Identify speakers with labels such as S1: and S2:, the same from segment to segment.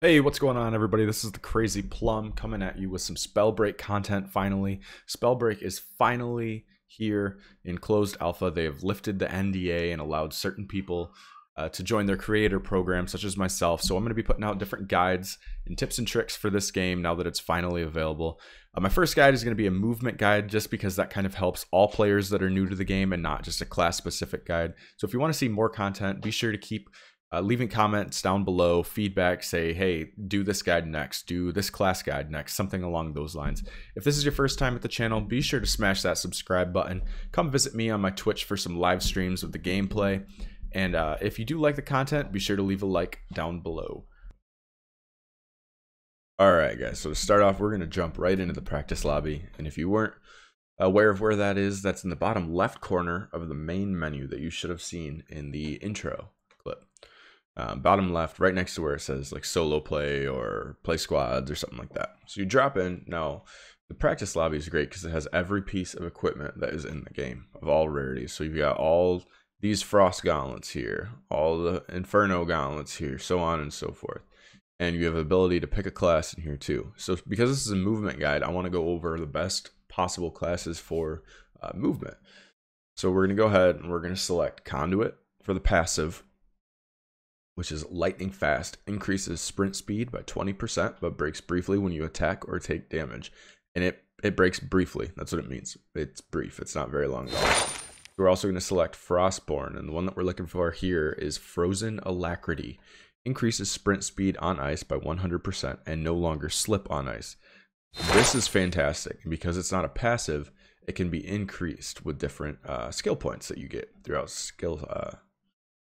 S1: Hey, what's going on, everybody? This is the Crazy Plum coming at you with some Spellbreak content finally. Spellbreak is finally here in closed alpha. They have lifted the NDA and allowed certain people to join their creator program, such as myself. So I'm going to be putting out different guides and tips and tricks for this game now that it's finally available. My first guide is going to be a movement guide, just because that kind of helps all players that are new to the game and not just a class-specific guide. So if you want to see more content, be sure to keep leaving comments down below, feedback, say, hey, do this guide next, do this class guide next, something along those lines. If this is your first time at the channel, be sure to smash that subscribe button. Come visit me on my Twitch for some live streams of the gameplay. And if you do like the content, be sure to leave a like down below. Alright guys, so to start off, we're going to jump right into the practice lobby. And if you weren't aware of where that is, that's in the bottom left corner of the main menu that you should have seen in the intro clip. Bottom left, right next to where it says like solo play or play squads or something like that. So you drop in. Now the practice lobby is great because it has every piece of equipment that is in the game of all rarities. So you've got all these frost gauntlets here, all the inferno gauntlets here, so on and so forth. And you have the ability to pick a class in here too. So because this is a movement guide, I want to go over the best possible classes for movement. So we're going to go ahead and we're going to select conduit for the passive, which is lightning fast, increases sprint speed by 20%, but breaks briefly when you attack or take damage. And it breaks briefly. That's what it means. It's brief. It's not very long at all. We're also going to select Frostborn, and the one that we're looking for here is Frozen Alacrity. Increases sprint speed on ice by 100% and no longer slip on ice. This is fantastic, and because it's not a passive, it can be increased with different skill points that you get throughout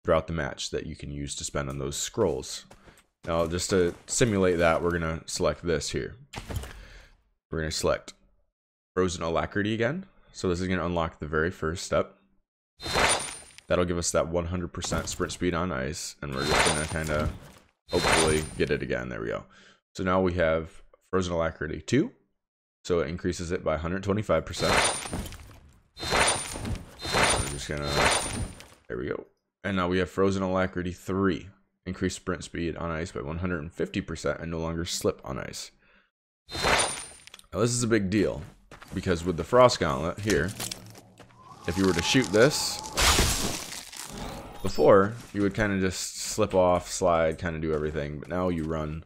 S1: throughout the match that you can use to spend on those scrolls. Now, just to simulate that, we're going to select this here. We're going to select Frozen Alacrity again. So this is going to unlock the very first step. That'll give us that 100% sprint speed on ice, and we're just going to kind of hopefully get it again. There we go. So now we have Frozen Alacrity 2. So it increases it by 125%. We're just going to, there we go. And now we have Frozen Alacrity 3. Increased sprint speed on ice by 150% and no longer slip on ice. Now this is a big deal, because with the Frost Gauntlet here, if you were to shoot this, before, you would kind of just slip off, slide, kind of do everything. But now you run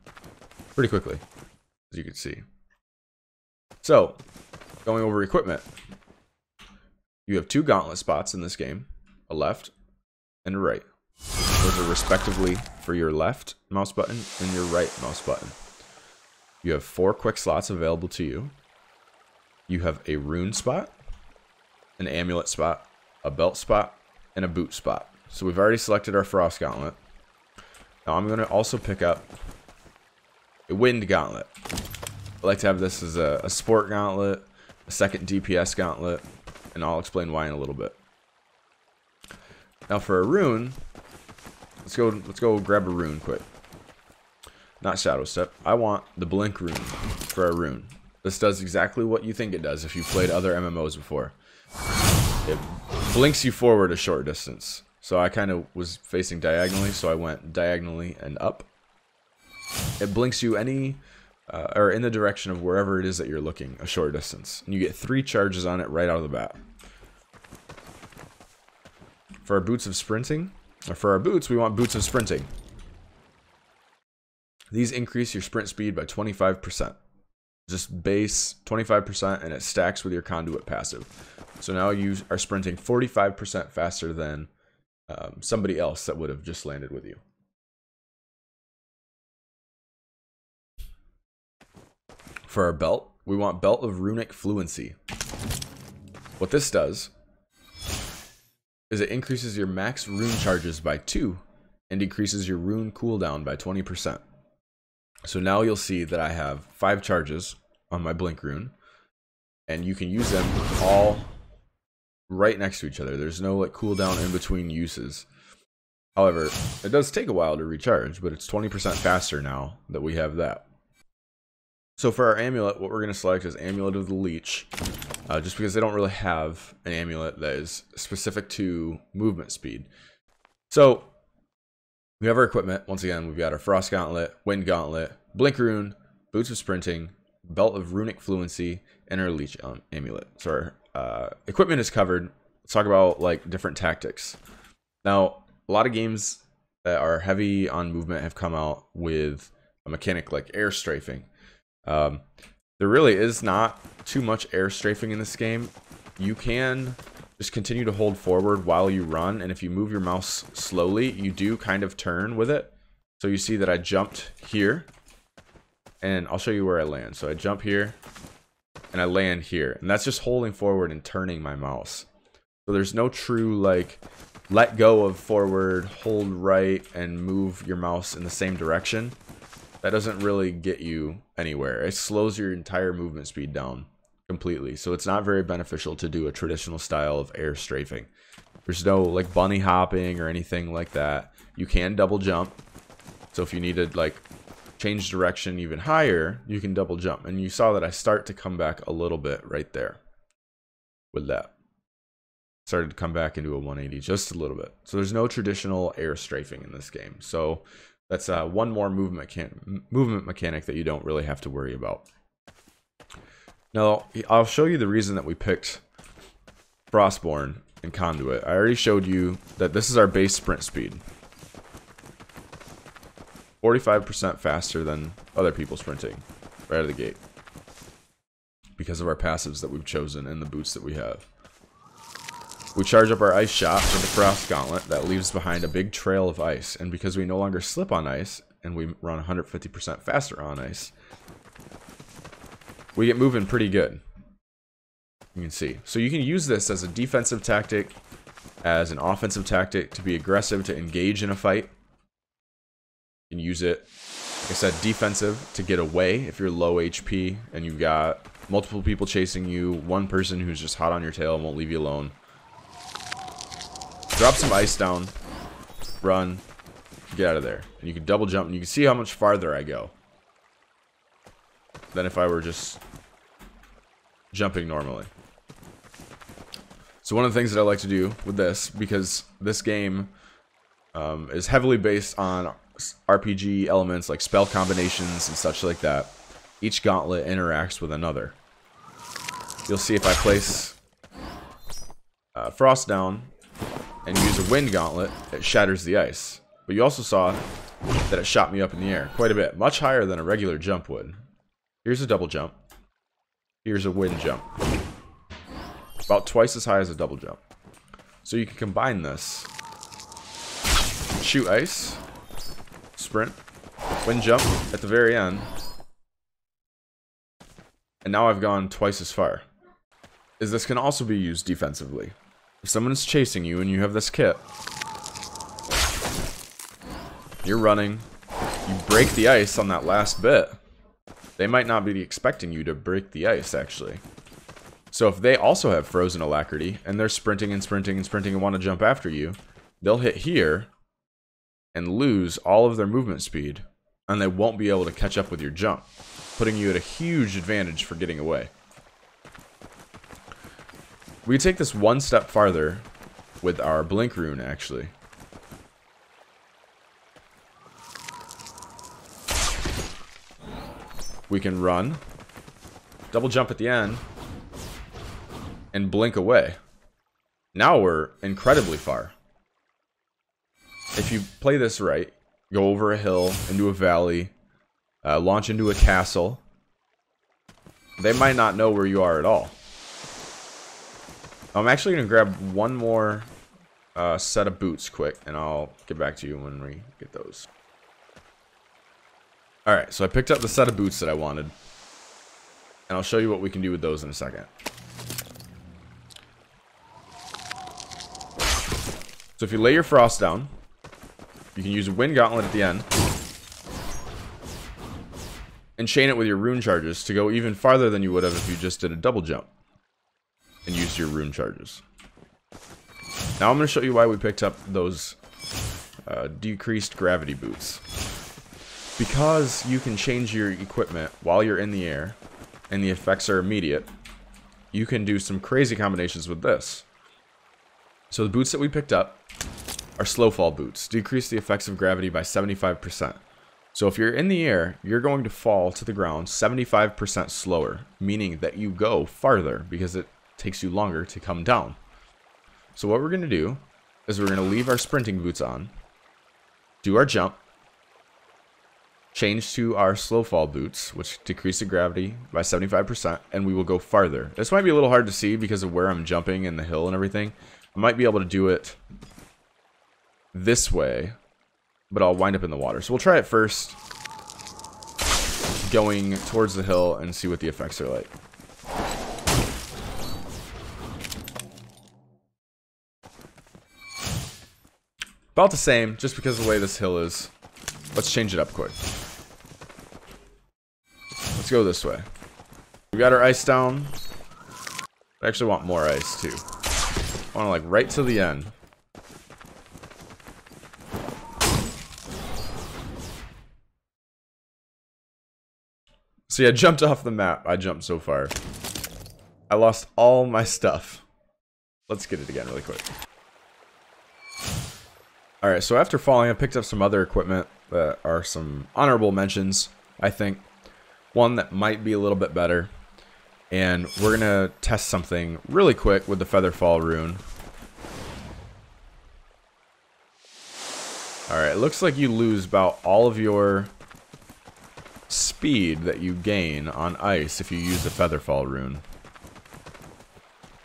S1: pretty quickly, as you can see. So, going over equipment. You have 2 gauntlet spots in this game, a left and a right. Those are respectively for your left mouse button and your right mouse button. You have 4 quick slots available to you. You have a rune spot, an amulet spot, a belt spot, and a boot spot. So we've already selected our Frost Gauntlet. Now I'm going to also pick up a Wind Gauntlet. I like to have this as a Sport Gauntlet, a second DPS Gauntlet, and I'll explain why in a little bit. Now for a rune, let's go grab a rune quick. Not Shadow Step. I want the Blink rune for a rune. This does exactly what you think it does if you've played other MMOs before. It blinks you forward a short distance. So I kind of was facing diagonally, so I went diagonally and up. It blinks you or in the direction of wherever it is that you're looking, a short distance. And you get 3 charges on it right out of the bat. For our boots of sprinting, or for our boots, we want boots of sprinting. These increase your sprint speed by 25%. Just base 25%, and it stacks with your conduit passive. So now you are sprinting 45% faster than somebody else that would have just landed with you. For our belt, we want Belt of Runic Fluency. What this does is it increases your max rune charges by 2 and decreases your rune cooldown by 20%. So now you'll see that I have 5 charges on my Blink rune, and you can use them all right next to each other. There's no like cooldown in between uses. However, it does take a while to recharge, but it's 20% faster now that we have that. So for our amulet, what we're going to select is Amulet of the Leech, just because they don't really have an amulet that is specific to movement speed. So We have our equipment. Once again, we've got our Frost Gauntlet, Wind Gauntlet, Blink Rune, Boots of Sprinting, Belt of Runic Fluency, and our Leech Amulet. So our equipment is covered. Let's talk about like different tactics. Now, a lot of games that are heavy on movement have come out with a mechanic like air strafing. There really is not too much air strafing in this game. You can just continue to hold forward while you run, and if you move your mouse slowly, you do kind of turn with it. So you see that I jumped here, and I'll show you where I land. So I jump here, and I land here, and that's just holding forward and turning my mouse. So there's no true like let go of forward, hold right, and move your mouse in the same direction. That doesn't really get you anywhere. It slows your entire movement speed down completely. So it's not very beneficial to do a traditional style of air strafing. There's no like bunny hopping or anything like that. You can double jump. So if you need to like change direction even higher, you can double jump. And you saw that I start to come back a little bit right there with that. Started to come back into a 180 just a little bit. So there's no traditional air strafing in this game. So that's one more movement mechanic that you don't really have to worry about. Now, I'll show you the reason that we picked Frostborn and Conduit. I already showed you that this is our base sprint speed. 45% faster than other people sprinting right out of the gate. Because of our passives that we've chosen and the boots that we have. We charge up our ice shot with the Frost Gauntlet that leaves behind a big trail of ice. And because we no longer slip on ice, and we run 150% faster on ice, we get moving pretty good. You can see. So you can use this as a defensive tactic, as an offensive tactic, to be aggressive, to engage in a fight. You can use it, like I said, defensive, to get away if you're low HP and you've got multiple people chasing you, one person who's just hot on your tail and won't leave you alone. Drop some ice down, run, get out of there. And you can double jump, and you can see how much farther I go than if I were just jumping normally. So one of the things that I like to do with this, because this game is heavily based on RPG elements like spell combinations and such like that, each gauntlet interacts with another. You'll see if I place Frost down and use a Wind Gauntlet, it shatters the ice. But you also saw that it shot me up in the air quite a bit, much higher than a regular jump would. Here's a double jump. Here's a wind jump. About twice as high as a double jump. So you can combine this. Shoot ice, sprint, wind jump at the very end. And now I've gone twice as far. This can also be used defensively. If someone is chasing you and you have this kit, you're running, you break the ice on that last bit, they might not be expecting you to break the ice, actually. So if they also have frozen alacrity, and they're sprinting and sprinting and sprinting and want to jump after you, they'll hit here and lose all of their movement speed, and they won't be able to catch up with your jump, putting you at a huge advantage for getting away. We take this one step farther with our Blink Rune, actually. We can run, double jump at the end, and blink away. Now we're incredibly far. If you play this right, go over a hill, into a valley, launch into a castle, they might not know where you are at all. I'm actually going to grab one more set of boots quick, and I'll get back to you when we get those. Alright, so I picked up the set of boots that I wanted, and I'll show you what we can do with those in a second. So if you lay your Frost down, you can use a Wind Gauntlet at the end, and chain it with your rune charges to go even farther than you would have if you just did a double jump and used your rune charges. Now I'm going to show you why we picked up those decreased gravity boots. Because you can change your equipment while you're in the air, and the effects are immediate, you can do some crazy combinations with this. So the boots that we picked up are slow fall boots. Decrease the effects of gravity by 75%. So if you're in the air, you're going to fall to the ground 75% slower, meaning that you go farther because it takes you longer to come down. So what we're going to do is we're going to leave our sprinting boots on, do our jump, change to our slow fall boots, which decrease the gravity by 75%, and we will go farther. This might be a little hard to see because of where I'm jumping and the hill and everything. I might be able to do it this way, but I'll wind up in the water. So we'll try it first, going towards the hill, and see what the effects are like. About the same, just because of the way this hill is. Let's change it up quick. Let's go this way. We got our ice down. I actually want more ice too. I want to like right to the end. See, I jumped off the map. I jumped so far. I lost all my stuff. Let's get it again really quick. Alright, so after falling, I picked up some other equipment that are some honorable mentions, I think. One that might be a little bit better. And we're going to test something really quick with the Featherfall rune. Alright, it looks like you lose about all of your speed that you gain on ice if you use the Featherfall rune.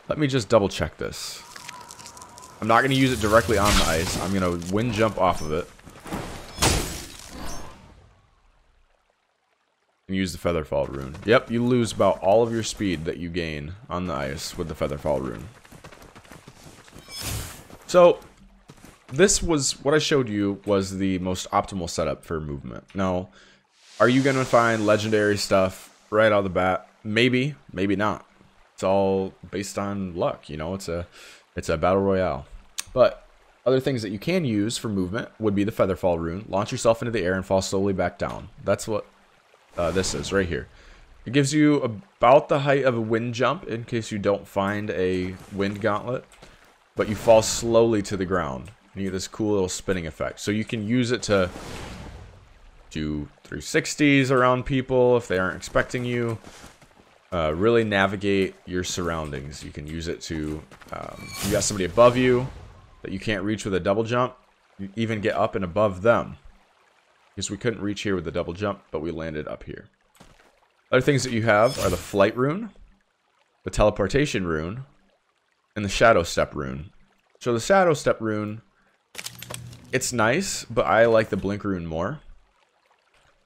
S1: Let me just double check this. I'm not going to use it directly on the ice. I'm going to wind jump off of it. And use the Featherfall rune. Yep, you lose about all of your speed that you gain on the ice with the Featherfall rune. So, this was, what I showed you was the most optimal setup for movement. Now, are you going to find legendary stuff right out of the bat? Maybe, maybe not. It's all based on luck, you know, it's a battle royale. But other things that you can use for movement would be the Featherfall rune. Launch yourself into the air and fall slowly back down. That's what this is right here. It gives you about the height of a wind jump in case you don't find a wind gauntlet. But you fall slowly to the ground. And you get this cool little spinning effect. So you can use it to do 360s around people if they aren't expecting you. Really navigate your surroundings. You can use it to, you got somebody above you that you can't reach with a double jump. You even get up and above them. Because we couldn't reach here with the double jump, but we landed up here. Other things that you have are the flight rune, the teleportation rune, and the shadow step rune. So the shadow step rune, it's nice, but I like the blink rune more.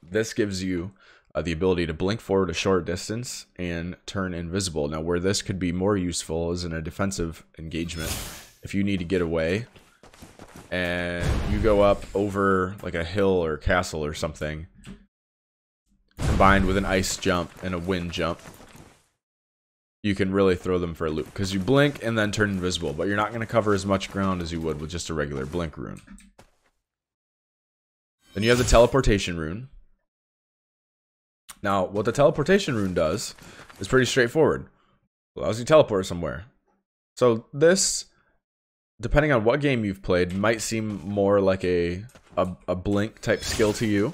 S1: This gives you the ability to blink forward a short distance and turn invisible. Now, where this could be more useful is in a defensive engagement. If you need to get away and you go up over like a hill or castle or something, combined with an ice jump and a wind jump, you can really throw them for a loop. Because you blink and then turn invisible, but you're not going to cover as much ground as you would with just a regular blink rune. Then you have the teleportation rune. Now, what the teleportation rune does is pretty straightforward. It allows you to teleport somewhere. So this, depending on what game you've played, might seem more like a blink type skill to you.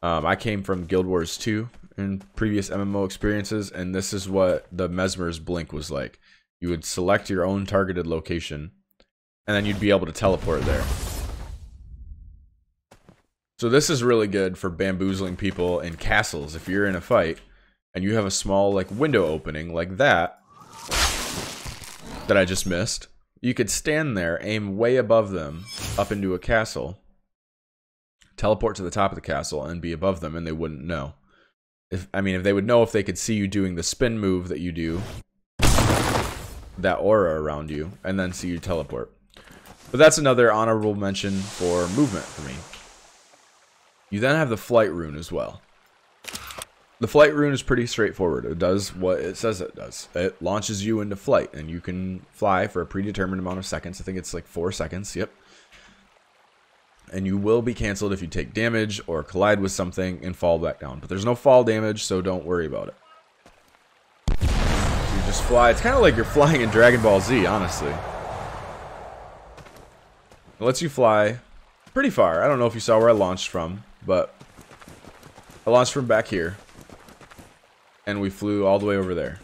S1: I came from Guild Wars 2 in previous MMO experiences, and this is what the Mesmer's blink was like. You would select your own targeted location, and then you'd be able to teleport there. So this is really good for bamboozling people in castles. If you're in a fight and you have a small like window opening like that I just missed, you could stand there, aim way above them up into a castle, teleport to the top of the castle and be above them, and they wouldn't know. If they would know if they could see you doing the spin move that you do, that aura around you, and then see you teleport. But that's another honorable mention for movement for me. You then have the flight rune as well. The flight rune is pretty straightforward. It does what it says it does. It launches you into flight, and you can fly for a predetermined amount of seconds. I think it's like 4 seconds, yep. And you will be canceled if you take damage or collide with something and fall back down. But there's no fall damage, so don't worry about it. You just fly. It's kind of like you're flying in Dragon Ball Z, honestly. It lets you fly pretty far. I don't know if you saw where I launched from, but I launched from back here. And we flew all the way over there.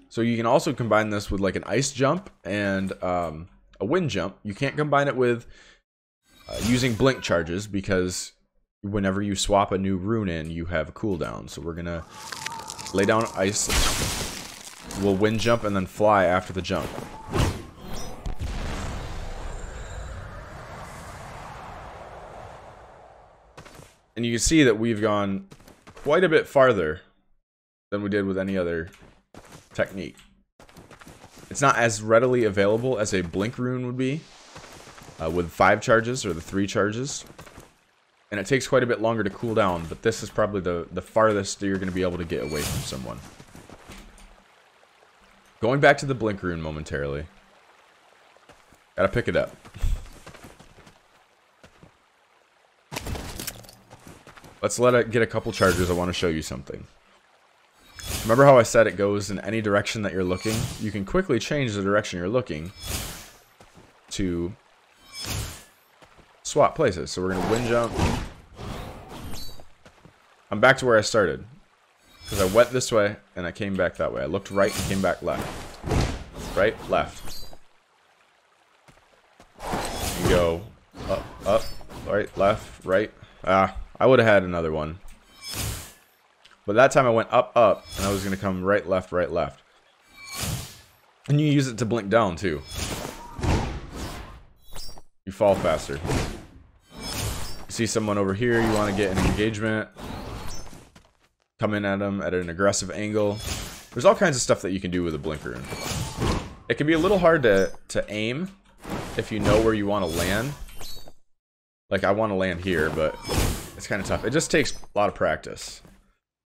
S1: So you can also combine this with like an ice jump and a wind jump. You can't combine it with using blink charges because whenever you swap a new rune in, you have a cooldown. So we're going to lay down ice. We'll wind jump and then fly after the jump. And you can see that we've gone quite a bit farther than we did with any other technique. It's not as readily available as a blink rune would be with 5 charges or the 3 charges. And it takes quite a bit longer to cool down, but this is probably the farthest you're going to be able to get away from someone. Going back to the blink rune momentarily. Gotta pick it up. Let's let it get a couple charges. I want to show you something. Remember how I said it goes in any direction that you're looking? You can quickly change the direction you're looking to swap places. So we're going to wind jump. I'm back to where I started. Because I went this way and I came back that way. I looked right and came back left. Right, left. You go up, right, left, right. I would have had another one. But that time I went up, and I was going to come right, left, right, left. And you use it to blink down, too. You fall faster. You see someone over here, you want to get an engagement. Come in at them at an aggressive angle. There's all kinds of stuff that you can do with a blink rune. It can be a little hard to aim if you know where you want to land. Like, I want to land here, but it's kind of tough. It just takes a lot of practice.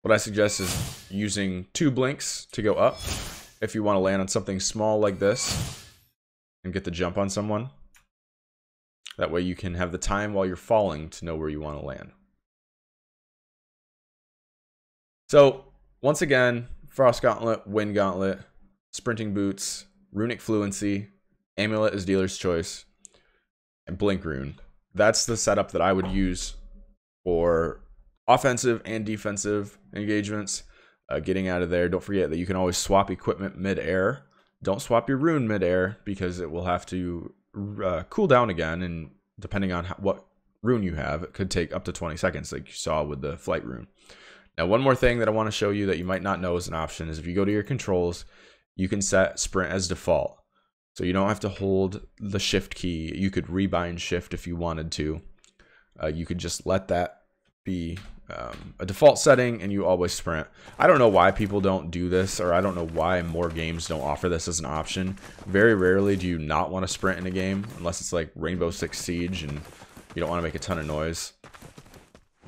S1: What I suggest is using 2 blinks to go up if you want to land on something small like this and get the jump on someone. That way you can have the time while you're falling to know where you want to land. So, once again, Frost Gauntlet, Wind Gauntlet, Sprinting Boots, Runic Fluency, Amulet is dealer's choice, and Blink Rune. That's the setup that I would use for offensive and defensive engagements. Getting out of there. Don't forget that you can always swap equipment mid-air. Don't swap your rune mid-air because it will have to cool down again, and depending on what rune you have, it could take up to 20 seconds like you saw with the flight rune. Now, one more thing that I want to show you that you might not know is an option is if you go to your controls, you can set sprint as default. So you don't have to hold the shift key. You could rebind shift if you wanted to. You could just let that be a default setting and you always sprint. I don't know why people don't do this, or I don't know why more games don't offer this as an option. Very rarely do you not want to sprint in a game, unless it's like Rainbow Six Siege and you don't want to make a ton of noise.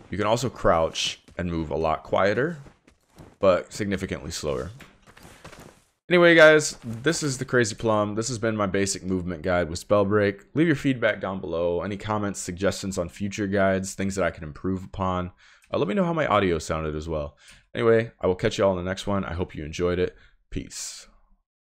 S1: You can also crouch and move a lot quieter, but significantly slower. Anyway, guys, this is the Crazy Plum. This has been my basic movement guide with Spellbreak. Leave your feedback down below. Any comments, suggestions on future guides, things that I can improve upon. Let me know how my audio sounded as well. Anyway, I will catch you all in the next one. I hope you enjoyed it. Peace.